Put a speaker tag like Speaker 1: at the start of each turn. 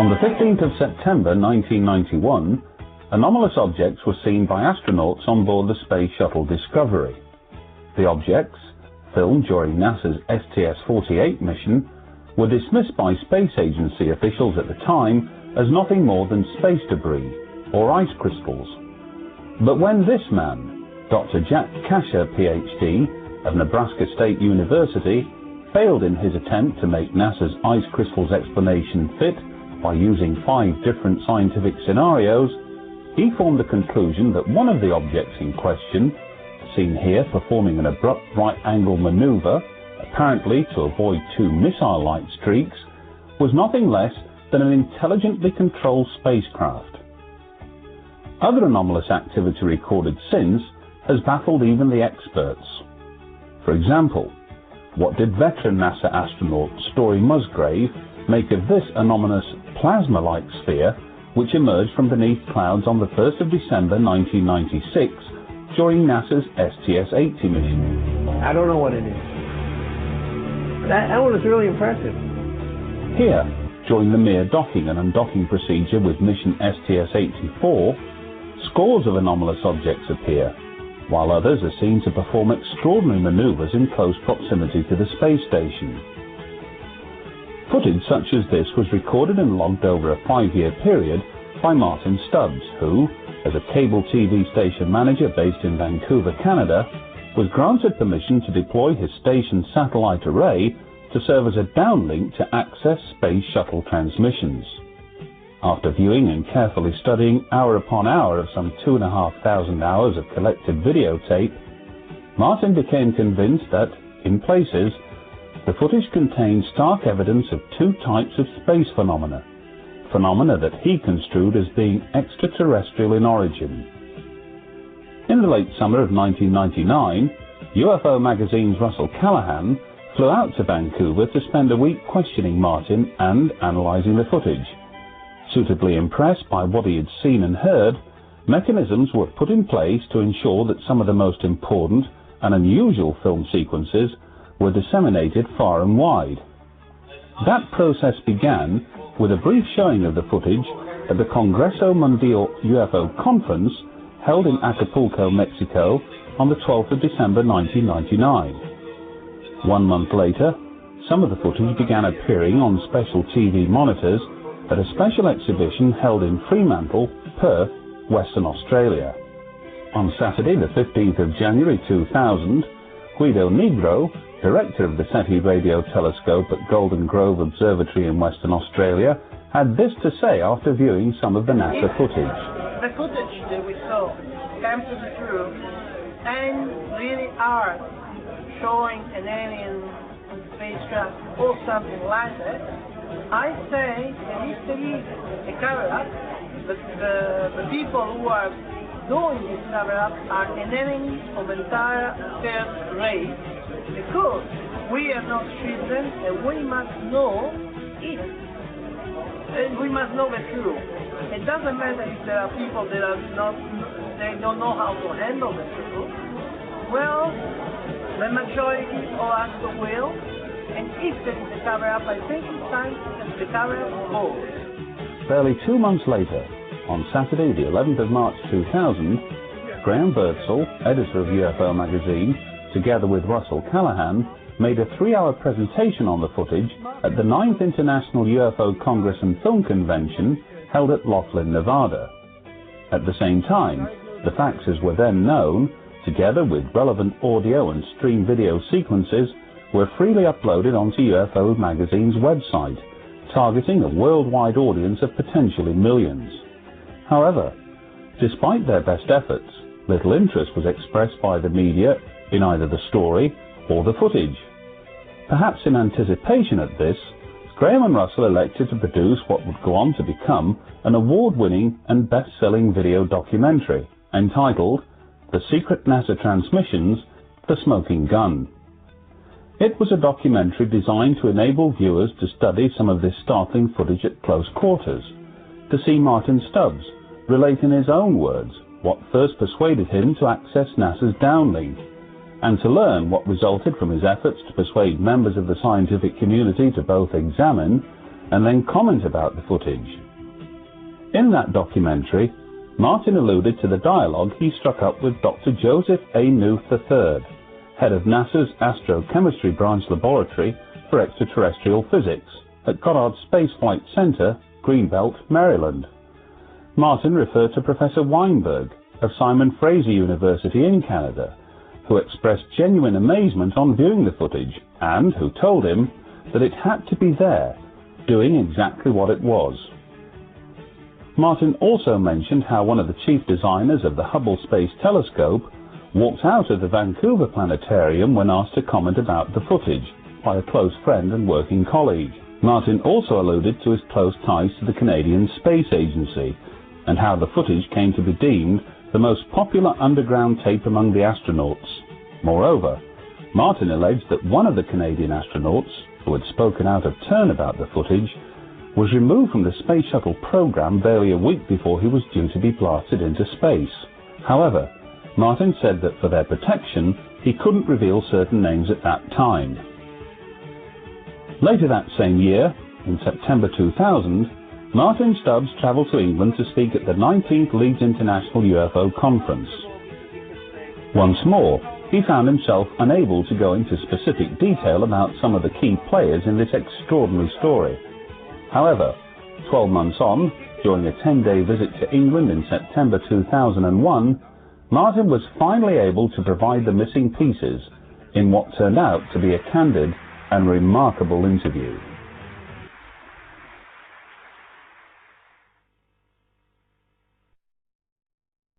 Speaker 1: On the 15th of September 1991, anomalous objects were seen by astronauts on board the Space Shuttle Discovery. The objects, filmed during NASA's STS-48 mission, were dismissed by Space Agency officials at the time as nothing more than space debris or ice crystals. But when this man, Dr. Jack Kasher, PhD, of Nebraska State University, failed in his attempt to make NASA's ice crystals explanation fit by using 5 different scientific scenarios, he formed the conclusion that one of the objects in question, seen here performing an abrupt right-angle maneuver, apparently to avoid 2 missile-like streaks, was nothing less than an intelligently controlled spacecraft. Other anomalous activity recorded since has baffled even the experts. For example, what did veteran NASA astronaut Story Musgrave make of this anomalous plasma-like sphere which emerged from beneath clouds on the 1st of December 1996 during NASA's STS-80 mission?
Speaker 2: I don't know what it is. That one was really impressive.
Speaker 1: Here, during the mere docking and undocking procedure with mission STS-84, scores of anomalous objects appear, while others are seen to perform extraordinary maneuvers in close proximity to the space station. Footage such as this was recorded and logged over a 5-year period by Martin Stubbs, who, as a cable TV station manager based in Vancouver, Canada, was granted permission to deploy his station's satellite array to serve as a downlink to access space shuttle transmissions. After viewing and carefully studying hour upon hour of some 2,500 hours of collected videotape, Martin became convinced that, in places, the footage contained stark evidence of 2 types of space phenomena that he construed as being extraterrestrial in origin. In the late summer of 1999, UFO Magazine's Russell Callahan flew out to Vancouver to spend a week questioning Martin and analysing the footage. Suitably impressed by what he had seen and heard, mechanisms were put in place to ensure that some of the most important and unusual film sequences were disseminated far and wide. That process began with a brief showing of the footage at the Congreso Mundial UFO Conference held in Acapulco, Mexico on the 12th of December 1999. 1 month later, some of the footage began appearing on special TV monitors at a special exhibition held in Fremantle, Perth, Western Australia. On Saturday, the 15th of January 2000, Guido Negro, director of the SETI Radio Telescope at Golden Grove Observatory in Western Australia, had this to say after viewing some of the NASA footage.
Speaker 3: The footage that we saw comes to the truth and really are showing an alien spacecraft or something like that. I say that if there is a cover-up, the people who are doing this cover-up are an enemy of entire third race, because we are not children and we must know it. And we must know the truth. It doesn't matter if there are people that are they don't know how to handle the truth. Well, the majority of us will. And if there is a cover-up, I think it's time that the cover-up goes.
Speaker 1: Barely 2 months later, on Saturday, the 11th of March 2000, Graham Birdsall, editor of UFO Magazine, together with Russell Callahan, made a 3-hour presentation on the footage at the 9th International UFO Congress and Film Convention held at Laughlin, Nevada. At the same time, the facts as were then known, together with relevant audio and stream video sequences, were freely uploaded onto UFO Magazine's website, targeting a worldwide audience of potentially millions. However, despite their best efforts, little interest was expressed by the media in either the story or the footage. Perhaps in anticipation of this, Graham and Russell elected to produce what would go on to become an award-winning and best-selling video documentary entitled The Secret NASA Transmissions, The Smoking Gun. It was a documentary designed to enable viewers to study some of this startling footage at close quarters, to see Martin Stubbs relate in his own words what first persuaded him to access NASA's downlink, and to learn what resulted from his efforts to persuade members of the scientific community to both examine and then comment about the footage. In that documentary, Martin alluded to the dialogue he struck up with Dr. Joseph A. Newth III, head of NASA's Astrochemistry Branch Laboratory for Extraterrestrial Physics at Goddard Space Flight Center, Greenbelt, Maryland. Martin referred to Professor Weinberg of Simon Fraser University in Canada, who expressed genuine amazement on viewing the footage and who told him that it had to be there, doing exactly what it was. Martin also mentioned how one of the chief designers of the Hubble Space Telescope walked out of the Vancouver Planetarium when asked to comment about the footage by a close friend and working colleague. Martin also alluded to his close ties to the Canadian Space Agency and how the footage came to be deemed the most popular underground tape among the astronauts. Moreover, Martin alleged that one of the Canadian astronauts, who had spoken out of turn about the footage, was removed from the Space Shuttle program barely a week before he was due to be blasted into space. However, Martin said that for their protection, he couldn't reveal certain names at that time. Later that same year, in September 2000, Martin Stubbs travelled to England to speak at the 19th Leeds International UFO Conference. Once more, he found himself unable to go into specific detail about some of the key players in this extraordinary story. However, 12 months on, during a 10-day visit to England in September 2001, Martin was finally able to provide the missing pieces in what turned out to be a candid and remarkable interview.